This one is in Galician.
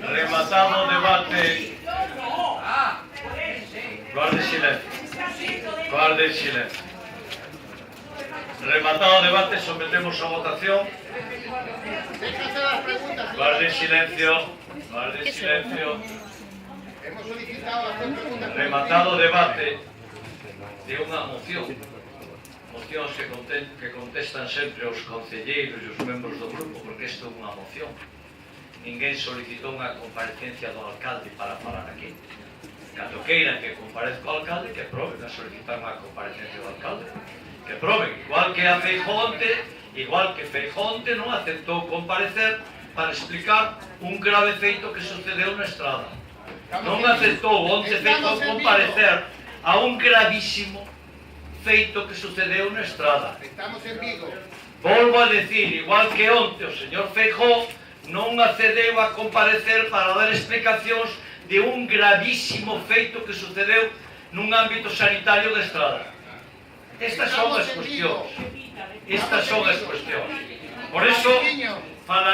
Rematado debate. Guarde silencio. Rematado debate, sometemos a votación. Guarde silencio. Rematado debate de unha mocións que contestan sempre os concelleiros e os membros do grupo, porque isto é unha moción. Ninguén solicitou unha comparecencia do alcalde para falar aquí. Cando queiran que comparezca o alcalde, que proben a solicitar unha comparecencia do alcalde. Que proben, igual que a Feijóo onte non aceptou comparecer para explicar un grave feito que sucedeu na estrada. Non aceptou onte Feijóo comparecer a un gravísimo feito que sucedeu na estrada. Estamos en Vigo. Volvo a decir, igual que onte o señor Feijóo non accedeu a comparecer para dar explicacións de un gravísimo feito que sucedeu nun ámbito sanitario da estrada. Estas son as cuestións. Por eso falaré